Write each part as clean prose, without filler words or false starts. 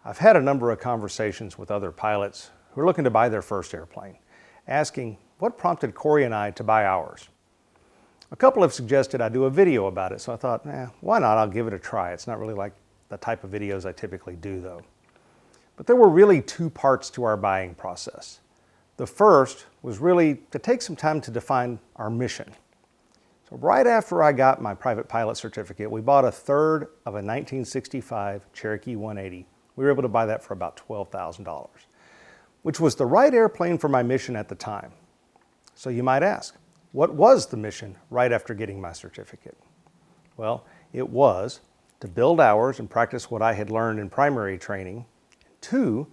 I've had a number of conversations with other pilots who are looking to buy their first airplane, asking what prompted Coryee and I to buy ours. A couple have suggested I do a video about it, so I thought, why not? I'll give it a try. It's not really like the type of videos I typically do, though. But there were really two parts to our buying process. The first was really to take some time to define our mission. So right after I got my private pilot certificate, we bought a third of a 1965 Cherokee 180. We were able to buy that for about $12,000, which was the right airplane for my mission at the time. So you might ask, what was the mission right after getting my certificate? Well, it was to build ours and practice what I had learned in primary training. Two,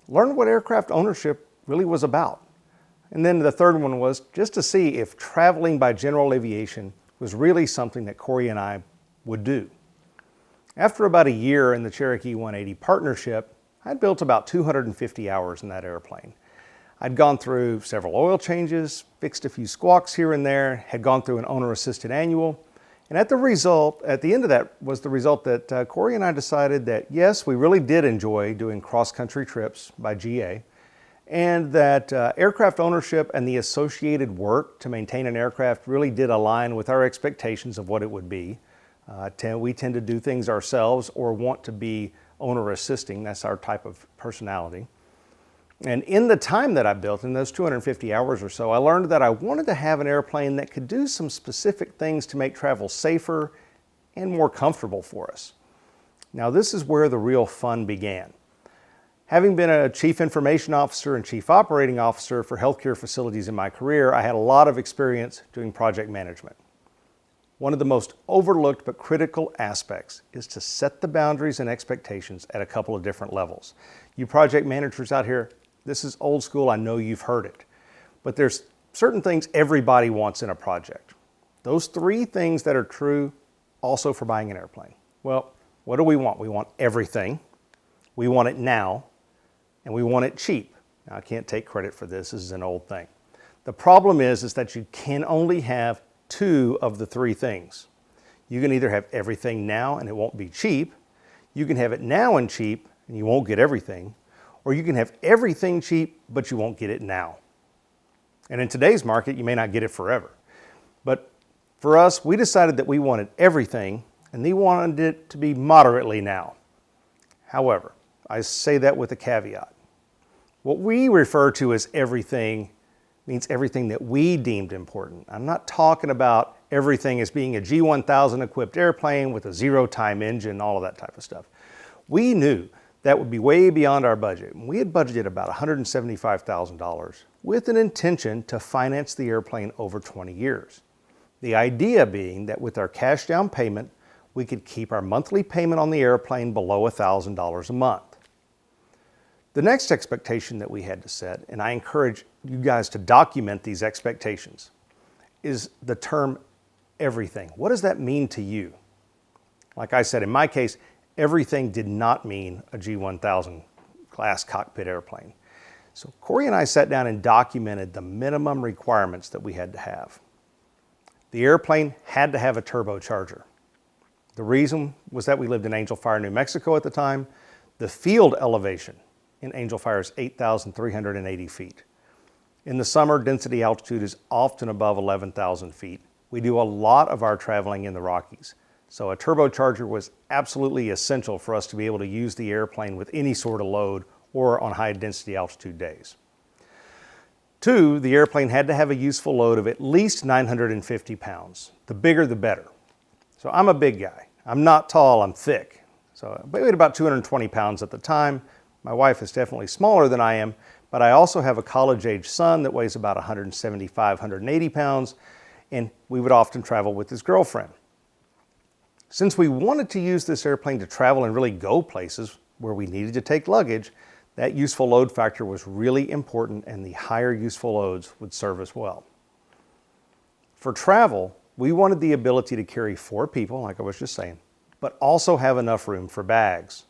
learn what aircraft ownership really was about. And then the third one was just to see if traveling by general aviation was really something that Coryee and I would do. After about a year in the Cherokee 180 partnership, I'd built about 250 hours in that airplane. I'd gone through several oil changes, fixed a few squawks here and there, had gone through an owner-assisted annual, and at the end of that was the result that Coryee and I decided that yes, we really did enjoy doing cross-country trips by GA, and that aircraft ownership and the associated work to maintain an aircraft really did align with our expectations of what it would be. We tend to do things ourselves or want to be owner assisting. That's our type of personality. And in the time that I built, in those 250 hours or so, I learned that I wanted to have an airplane that could do some specific things to make travel safer and more comfortable for us. Now, this is where the real fun began. Having been a chief information officer and chief operating officer for healthcare facilities in my career, I had a lot of experience doing project management. One of the most overlooked but critical aspects is to set the boundaries and expectations at a couple of different levels. You project managers out here, this is old school, I know you've heard it, but there's certain things everybody wants in a project. Those three things that are true also for buying an airplane. Well, what do we want? We want everything, we want it now, and we want it cheap. Now, I can't take credit for this is an old thing. The problem is that you can only have two of the three things. You can either have everything now and it won't be cheap, you can have it now and cheap and you won't get everything, or you can have everything cheap but you won't get it now. And in today's market, you may not get it forever. But for us, we decided that we wanted everything and we wanted it to be moderately now. However, I say that with a caveat. What we refer to as everything means everything that we deemed important. I'm not talking about everything as being a G1000 equipped airplane with a zero-time engine, all of that type of stuff. We knew that would be way beyond our budget. We had budgeted about $175,000 with an intention to finance the airplane over 20 years. The idea being that with our cash down payment, we could keep our monthly payment on the airplane below $1,000 a month. The next expectation that we had to set, and I encourage you guys to document these expectations, is the term everything. What does that mean to you? Like I said, in my case, everything did not mean a G1000 class cockpit airplane. So Coryee and I sat down and documented the minimum requirements that we had to have. The airplane had to have a turbocharger. The reason was that we lived in Angel Fire, New Mexico at the time. The field elevation in Angel Fire is 8,380 feet. In the summer, density altitude is often above 11,000 feet. We do a lot of our traveling in the Rockies, so a turbocharger was absolutely essential for us to be able to use the airplane with any sort of load or on high density altitude days. Two, the airplane had to have a useful load of at least 950 pounds. The bigger, the better. So I'm a big guy. I'm not tall, I'm thick. So I weighed about 220 pounds at the time. My wife is definitely smaller than I am, but I also have a college-age son that weighs about 175, 180 pounds, and we would often travel with his girlfriend. Since we wanted to use this airplane to travel and really go places where we needed to take luggage, that useful load factor was really important, and the higher useful loads would serve us well. For travel, we wanted the ability to carry 4 people, like I was just saying, but also have enough room for bags.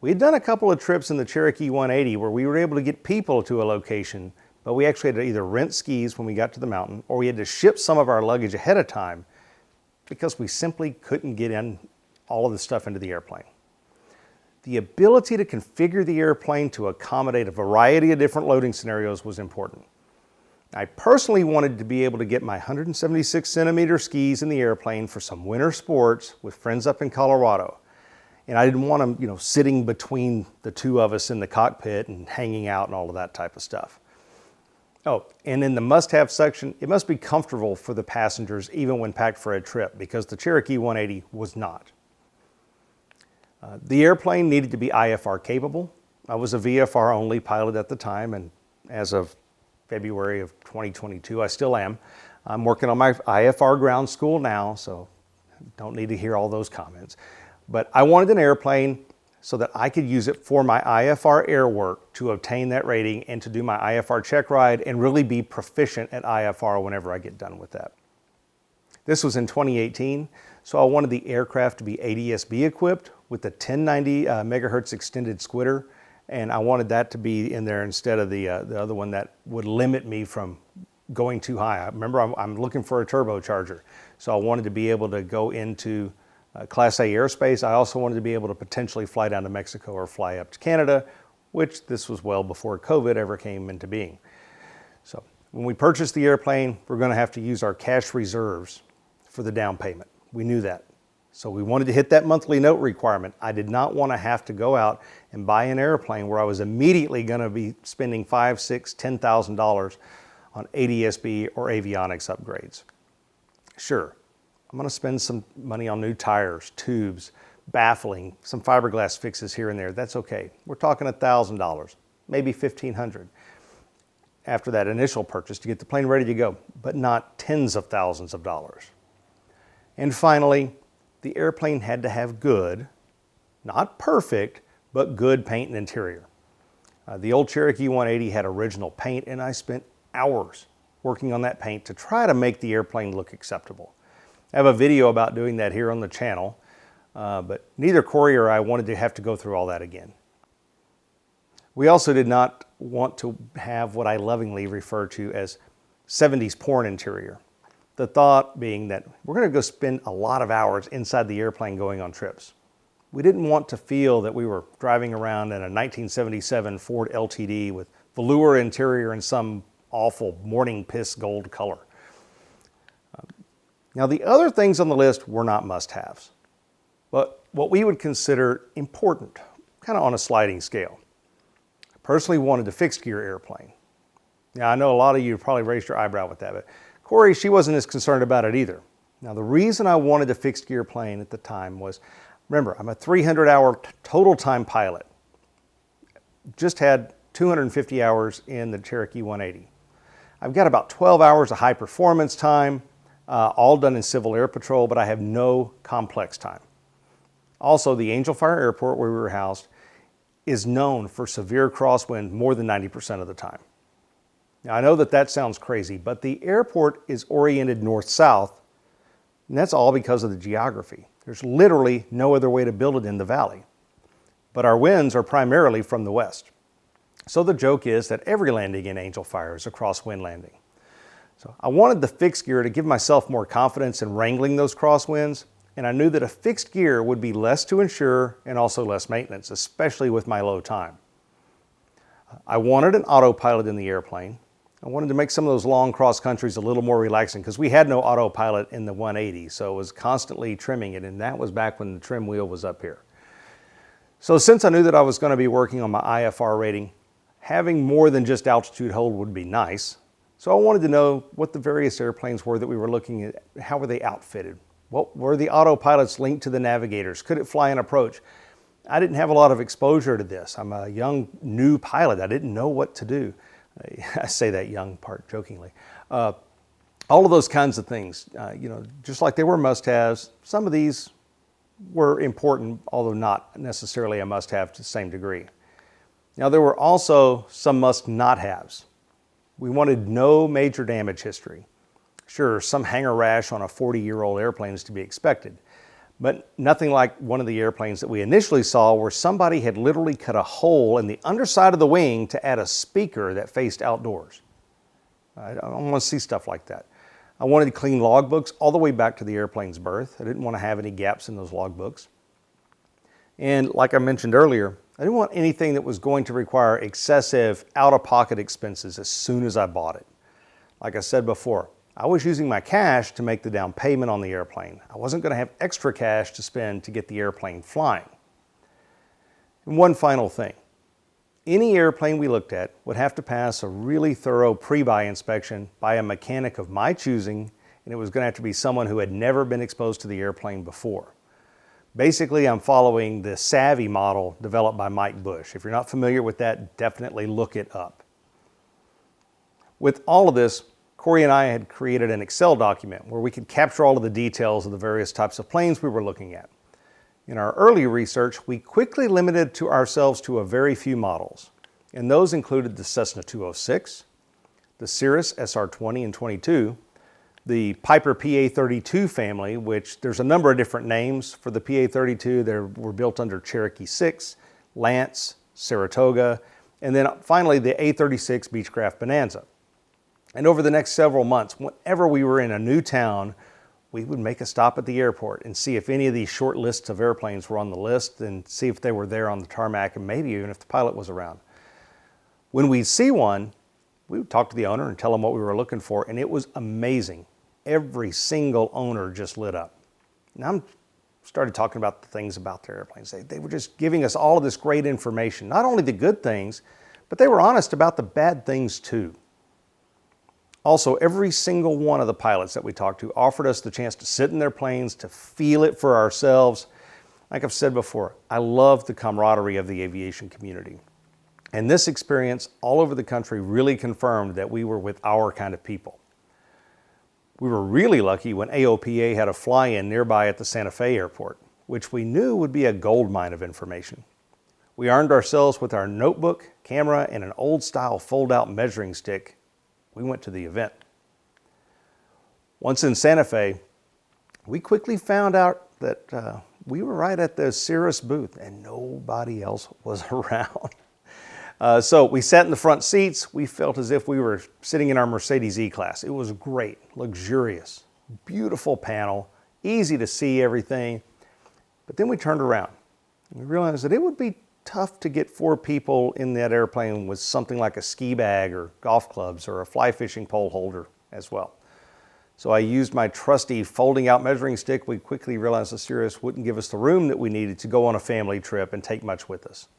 We had done a couple of trips in the Cherokee 180 where we were able to get people to a location, but we actually had to either rent skis when we got to the mountain, or we had to ship some of our luggage ahead of time because we simply couldn't get in all of the stuff into the airplane. The ability to configure the airplane to accommodate a variety of different loading scenarios was important. I personally wanted to be able to get my 176 centimeter skis in the airplane for some winter sports with friends up in Colorado. And I didn't want them, sitting between the two of us in the cockpit and hanging out and all of that type of stuff. Oh, and in the must-have section, it must be comfortable for the passengers even when packed for a trip, because the Cherokee 180 was not. The airplane needed to be IFR capable. I was a VFR only pilot at the time, and as of February of 2022, I still am. I'm working on my IFR ground school now, so don't need to hear all those comments. But I wanted an airplane so that I could use it for my IFR air work to obtain that rating and to do my IFR check ride and really be proficient at IFR whenever I get done with that. This was in 2018, so I wanted the aircraft to be ADS-B equipped with the 1090 megahertz extended squitter, and I wanted that to be in there instead of the other one that would limit me from going too high. Remember, I'm looking for a turbocharger, so I wanted to be able to go into Class A airspace. I also wanted to be able to potentially fly down to Mexico or fly up to Canada, which this was well before COVID ever came into being. So when we purchased the airplane, we're going to have to use our cash reserves for the down payment. We knew that. So we wanted to hit that monthly note requirement. I did not want to have to go out and buy an airplane where I was immediately going to be spending $5,000, $6,000, $10,000 on ADS-B or avionics upgrades. Sure, I'm going to spend some money on new tires, tubes, baffling, some fiberglass fixes here and there. That's okay. We're talking $1,000, maybe $1,500 after that initial purchase to get the plane ready to go, but not tens of thousands of dollars. And finally, the airplane had to have good, not perfect, but good paint and interior. The old Cherokee 180 had original paint, and I spent hours working on that paint to try to make the airplane look acceptable. I have a video about doing that here on the channel, but neither Coryee or I wanted to have to go through all that again. We also did not want to have what I lovingly refer to as 70s porn interior. The thought being that we're going to go spend a lot of hours inside the airplane going on trips. We didn't want to feel that we were driving around in a 1977 Ford LTD with velour interior and some awful morning piss gold color. Now, the other things on the list were not must-haves, but what we would consider important, kind of on a sliding scale. I personally wanted a fixed gear airplane. Now, I know a lot of you probably raised your eyebrow with that, but Coryee, she wasn't as concerned about it either. Now, the reason I wanted a fixed gear plane at the time was, remember, I'm a 300-hour total time pilot. Just had 250 hours in the Cherokee 180. I've got about 12 hours of high performance time, all done in Civil Air Patrol, but I have no complex time. Also, the Angel Fire Airport where we were housed is known for severe crosswind more than 90% of the time. Now, I know that sounds crazy, but the airport is oriented north-south, and that's all because of the geography. There's literally no other way to build it in the valley. But our winds are primarily from the west. So the joke is that every landing in Angel Fire is a crosswind landing. So I wanted the fixed gear to give myself more confidence in wrangling those crosswinds, and I knew that a fixed gear would be less to insure and also less maintenance, especially with my low time. I wanted an autopilot in the airplane. I wanted to make some of those long cross countries a little more relaxing because we had no autopilot in the 180, so it was constantly trimming it, and that was back when the trim wheel was up here. So since I knew that I was going to be working on my IFR rating, having more than just altitude hold would be nice. So I wanted to know what the various airplanes were that we were looking at. How were they outfitted? What were the autopilots linked to the navigators? Could it fly and approach? I didn't have a lot of exposure to this. I'm a young, new pilot. I didn't know what to do. I say that young part jokingly. All of those kinds of things, just like they were must-haves, some of these were important, although not necessarily a must-have to the same degree. Now, there were also some must-not-haves. We wanted no major damage history. Sure, some hangar rash on a 40-year-old airplane is to be expected, but nothing like one of the airplanes that we initially saw where somebody had literally cut a hole in the underside of the wing to add a speaker that faced outdoors. I don't want to see stuff like that. I wanted to clean logbooks all the way back to the airplane's berth. I didn't want to have any gaps in those logbooks. And like I mentioned earlier, I didn't want anything that was going to require excessive out-of-pocket expenses as soon as I bought it. Like I said before, I was using my cash to make the down payment on the airplane. I wasn't going to have extra cash to spend to get the airplane flying. And one final thing. Any airplane we looked at would have to pass a really thorough pre-buy inspection by a mechanic of my choosing, and it was going to have to be someone who had never been exposed to the airplane before. Basically, I'm following the Savvy model developed by Mike Bush. If you're not familiar with that, definitely look it up. With all of this, Coryee and I had created an Excel document where we could capture all of the details of the various types of planes we were looking at. In our early research, we quickly limited ourselves to a very few models, and those included the Cessna 206, the Cirrus SR20 and 22, the Piper PA-32 family, which there's a number of different names for the PA-32. They were built under Cherokee 6, Lance, Saratoga, and then finally the A36 Beechcraft Bonanza. And over the next several months, whenever we were in a new town, we would make a stop at the airport and see if any of these short lists of airplanes were on the list and see if they were there on the tarmac and maybe even if the pilot was around. When we'd see one, we would talk to the owner and tell them what we were looking for, and it was amazing. Every single owner just lit up. And I started talking about the things about their airplanes. They were just giving us all of this great information, not only the good things, but they were honest about the bad things too. Also, every single one of the pilots that we talked to offered us the chance to sit in their planes, to feel it for ourselves. Like I've said before, I love the camaraderie of the aviation community. And this experience all over the country really confirmed that we were with our kind of people. We were really lucky when AOPA had a fly-in nearby at the Santa Fe airport, which we knew would be a goldmine of information. We armed ourselves with our notebook, camera, and an old-style fold-out measuring stick. We went to the event. Once in Santa Fe, we quickly found out that we were right at the Cirrus booth and nobody else was around. So we sat in the front seats. We felt as if we were sitting in our Mercedes E-Class. It was great, luxurious, beautiful panel, easy to see everything. But then we turned around and we realized that it would be tough to get 4 people in that airplane with something like a ski bag or golf clubs or a fly fishing pole holder as well. So I used my trusty folding out measuring stick. We quickly realized the Cirrus wouldn't give us the room that we needed to go on a family trip and take much with us.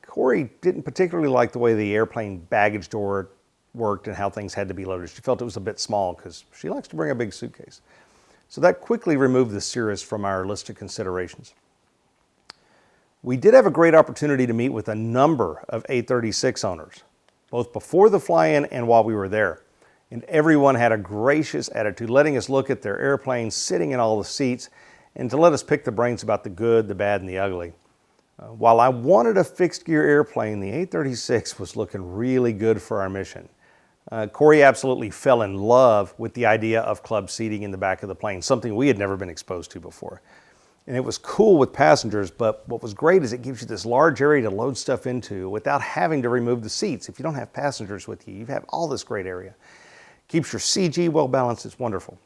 Coryee didn't particularly like the way the airplane baggage door worked and how things had to be loaded. She felt it was a bit small because she likes to bring a big suitcase. So that quickly removed the Cirrus from our list of considerations. We did have a great opportunity to meet with a number of A36 owners, both before the fly-in and while we were there. And everyone had a gracious attitude, letting us look at their airplanes, sitting in all the seats, and to let us pick the brains about the good, the bad, and the ugly. While I wanted a fixed-gear airplane, the A36 was looking really good for our mission. Coryee absolutely fell in love with the idea of club seating in the back of the plane, something we had never been exposed to before. And it was cool with passengers, but what was great is it gives you this large area to load stuff into without having to remove the seats. If you don't have passengers with you, you have all this great area. Keeps your CG well balanced, it's wonderful.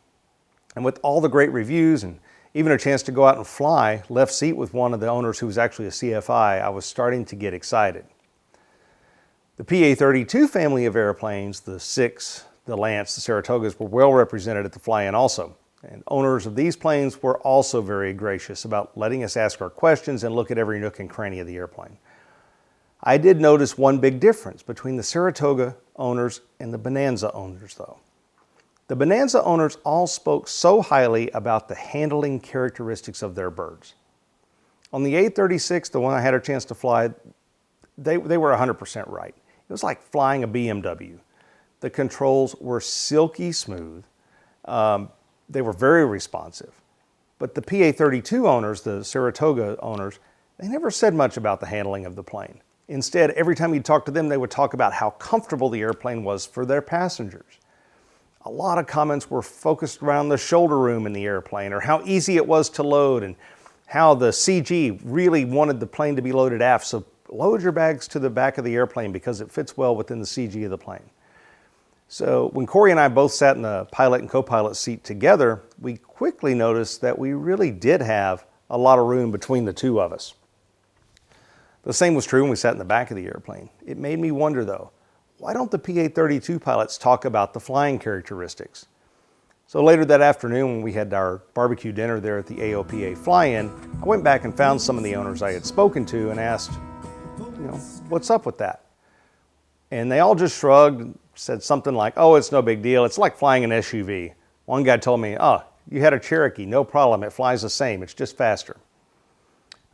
And with all the great reviews and even a chance to go out and fly left seat with one of the owners who was actually a CFI, I was starting to get excited. The PA-32 family of airplanes, the 6, the Lance, the Saratogas, were well represented at the fly-in also. And owners of these planes were also very gracious about letting us ask our questions and look at every nook and cranny of the airplane. I did notice one big difference between the Saratoga owners and the Bonanza owners though. The Bonanza owners all spoke so highly about the handling characteristics of their birds. On the A36, the one I had a chance to fly, they were 100% right. It was like flying a BMW. The controls were silky smooth. They were very responsive. But the PA-32 owners, the Saratoga owners, they never said much about the handling of the plane. Instead, every time you'd talk to them, they would talk about how comfortable the airplane was for their passengers. A lot of comments were focused around the shoulder room in the airplane, or how easy it was to load, and how the CG really wanted the plane to be loaded aft. So load your bags to the back of the airplane because it fits well within the CG of the plane. So when Coryee and I both sat in the pilot and co-pilot seat together, we quickly noticed that we really did have a lot of room between the two of us. The same was true when we sat in the back of the airplane. It made me wonder though, why don't the PA-32 pilots talk about the flying characteristics? So later that afternoon when we had our barbecue dinner there at the AOPA fly-in, I went back and found some of the owners I had spoken to and asked, what's up with that? And they all just shrugged and said something like, oh, it's no big deal. It's like flying an SUV. One guy told me, oh, you had a Cherokee, no problem. It flies the same. It's just faster.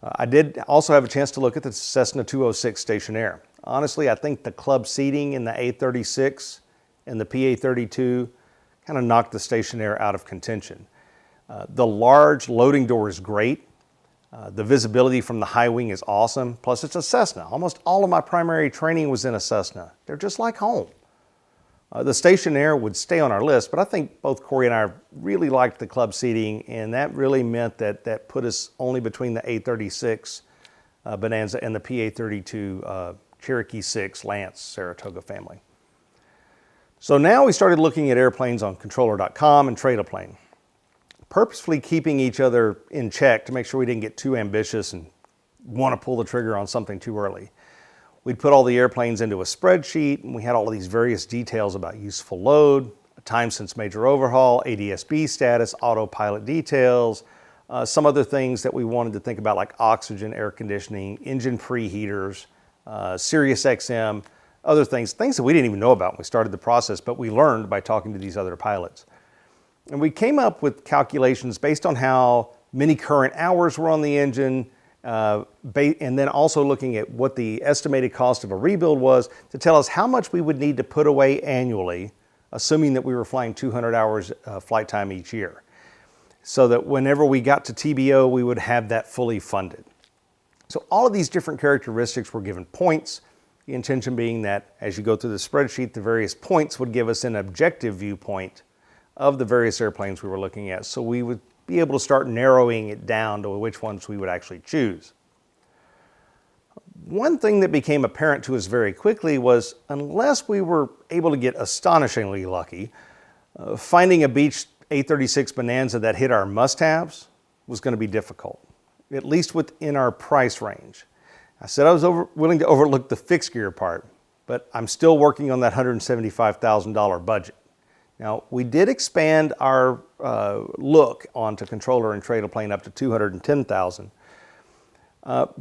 I did also have a chance to look at the Cessna 206 Stationaire. Honestly, I think the club seating in the A36 and the PA-32 kind of knocked the Stationaire out of contention. The large loading door is great. The visibility from the high wing is awesome. Plus, it's a Cessna. Almost all of my primary training was in a Cessna. They're just like home. The Stationaire would stay on our list, but I think both Coryee and I really liked the club seating, and that really meant that put us only between the A36 Bonanza and the PA-32 Cherokee 6 Lance Saratoga family. So now we started looking at airplanes on controller.com and Trade-A-Plane, purposefully keeping each other in check to make sure we didn't get too ambitious and want to pull the trigger on something too early. We'd put all the airplanes into a spreadsheet, and we had all of these various details about useful load, time since major overhaul, ADS-B status, autopilot details, some other things that we wanted to think about like oxygen, air conditioning, engine preheaters, Cirrus XM, other things that we didn't even know about when we started the process, but we learned by talking to these other pilots. And we came up with calculations based on how many current hours were on the engine, and then also looking at what the estimated cost of a rebuild was to tell us how much we would need to put away annually, assuming that we were flying 200 hours flight time each year, so that whenever we got to TBO, we would have that fully funded. So all of these different characteristics were given points, the intention being that as you go through the spreadsheet, the various points would give us an objective viewpoint of the various airplanes we were looking at, so we would be able to start narrowing it down to which ones we would actually choose. One thing that became apparent to us very quickly was unless we were able to get astonishingly lucky, finding a Beech A36 Bonanza that hit our must-haves was going to be difficult, at least within our price range. I said I was willing to overlook the fixed gear part, but I'm still working on that $175,000 budget. Now, we did expand our look onto controller and Trade-A-Plane up to $210,000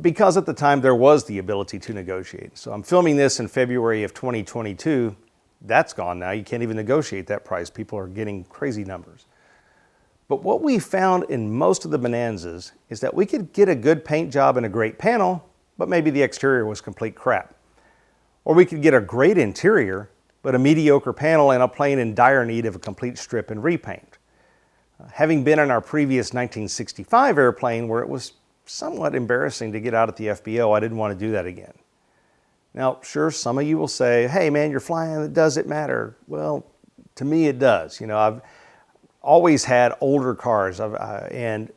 because at the time there was the ability to negotiate. So I'm filming this in February of 2022. That's gone now. You can't even negotiate that price. People are getting crazy numbers. But what we found in most of the Bonanzas is that we could get a good paint job and a great panel, but maybe the exterior was complete crap. Or we could get a great interior, but a mediocre panel and a plane in dire need of a complete strip and repaint. Having been in our previous 1965 airplane where it was somewhat embarrassing to get out at the FBO, I didn't want to do that again. Now, sure, some of you will say, hey man, you're flying, does it matter? Well, to me it does. I've always had older cars, and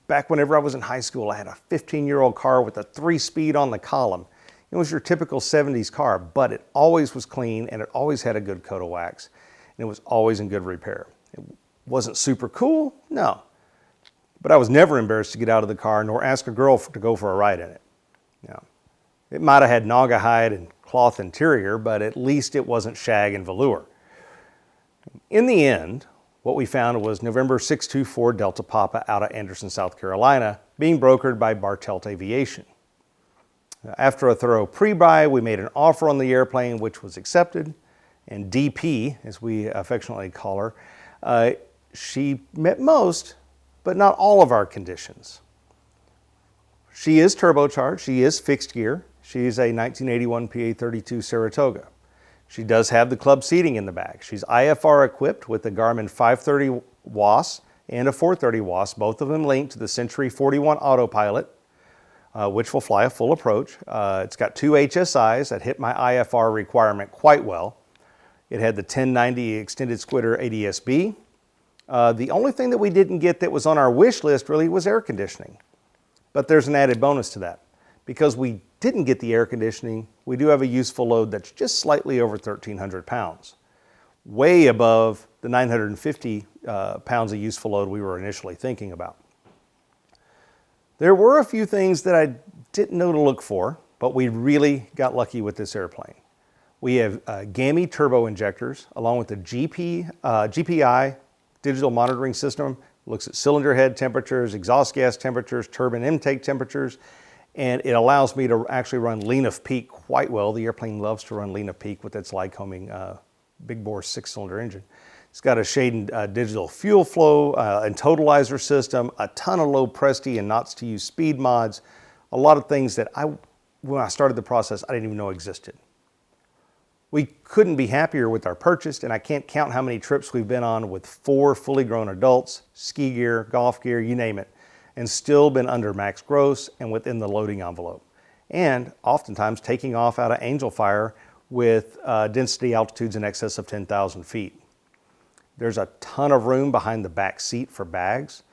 back whenever I was in high school, I had a 15-year-old car with a 3-speed on the column. It was your typical 70s car, but it always was clean and it always had a good coat of wax, and it was always in good repair. It wasn't super cool, no, but I was never embarrassed to get out of the car nor ask a girl to go for a ride in it. It might have had naugahyde and cloth interior, but at least it wasn't shag and velour. In the end, what we found was November 624 Delta Papa out of Anderson, South Carolina, being brokered by Bartelt Aviation. After a thorough pre-buy, we made an offer on the airplane, which was accepted, and DP, as we affectionately call her, she met most, but not all of our conditions. She is turbocharged, she is fixed gear, she's a 1981 PA-32 Saratoga. She does have the club seating in the back. She's IFR equipped with the Garmin 530 WAS and a 430 WAS, both of them linked to the Century 41 autopilot, which will fly a full approach. It's got 2 HSIs that hit my IFR requirement quite well. It had the 1090 extended squitter ADS-B. The only thing that we didn't get that was on our wish list really was air conditioning. But there's an added bonus to that. Because we didn't get the air conditioning, we do have a useful load that's just slightly over 1,300 pounds, way above the 950 pounds of useful load we were initially thinking about. There were a few things that I didn't know to look for, but we really got lucky with this airplane. We have GAMI turbo injectors along with the GPI digital monitoring system. Looks at cylinder head temperatures, exhaust gas temperatures, turbine intake temperatures, and it allows me to actually run lean of peak quite well. The airplane loves to run lean of peak with its Lycoming big bore 6-cylinder engine. It's got a shaded digital fuel flow and totalizer system, a ton of low Presti and knots to use speed mods, a lot of things that when I started the process, I didn't even know existed. We couldn't be happier with our purchase, and I can't count how many trips we've been on with 4 fully grown adults, ski gear, golf gear, you name it, and still been under max gross and within the loading envelope. And oftentimes taking off out of Angel Fire with density altitudes in excess of 10,000 feet. There's a ton of room behind the back seat for bags.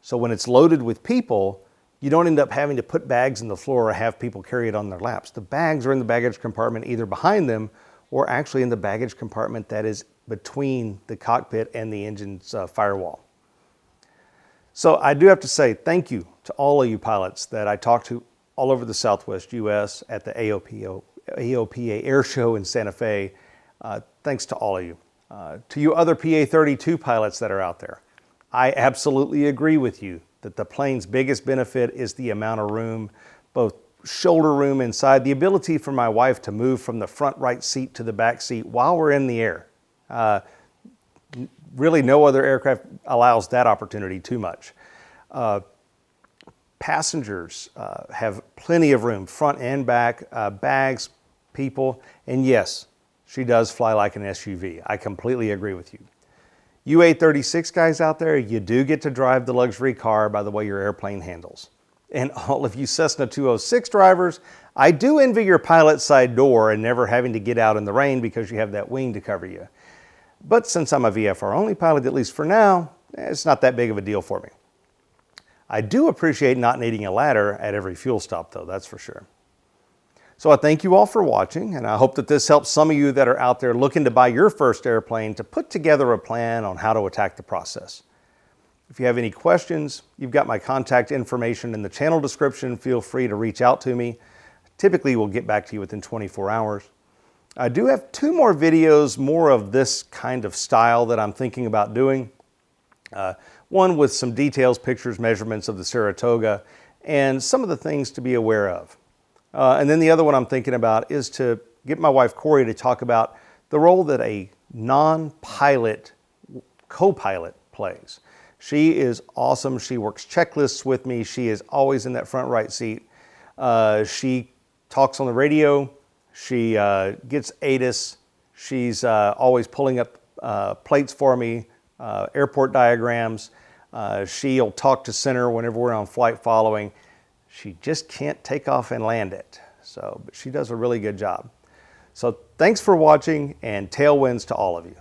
So when it's loaded with people, you don't end up having to put bags in the floor or have people carry it on their laps. The bags are in the baggage compartment either behind them or actually in the baggage compartment that is between the cockpit and the engine's firewall. So I do have to say thank you to all of you pilots that I talked to all over the Southwest US at the AOPA Air Show in Santa Fe. Thanks to all of you. To you other PA-32 pilots that are out there, I absolutely agree with you that the plane's biggest benefit is the amount of room, both shoulder room inside, the ability for my wife to move from the front right seat to the back seat while we're in the air. Really no other aircraft allows that opportunity too much. Passengers have plenty of room, front and back, bags, people, and yes, she does fly like an SUV. I completely agree with you. You A36 guys out there, you do get to drive the luxury car by the way your airplane handles. And all of you Cessna 206 drivers, I do envy your pilot side door and never having to get out in the rain because you have that wing to cover you. But since I'm a VFR only pilot, at least for now, it's not that big of a deal for me. I do appreciate not needing a ladder at every fuel stop though, that's for sure. So I thank you all for watching, and I hope that this helps some of you that are out there looking to buy your first airplane to put together a plan on how to attack the process. If you have any questions, you've got my contact information in the channel description. Feel free to reach out to me. Typically, we'll get back to you within 24 hours. I do have 2 more videos, more of this kind of style that I'm thinking about doing. One with some details, pictures, measurements of the Saratoga, and some of the things to be aware of. And then the other one I'm thinking about is to get my wife Coryee to talk about the role that a non-pilot co-pilot plays. She is awesome. She works checklists with me. She is always in that front right seat. She talks on the radio. She gets ATIS. She's always pulling up plates for me, airport diagrams. She'll talk to center whenever we're on flight following. She just can't take off and land it. But she does a really good job. So thanks for watching, and tailwinds to all of you.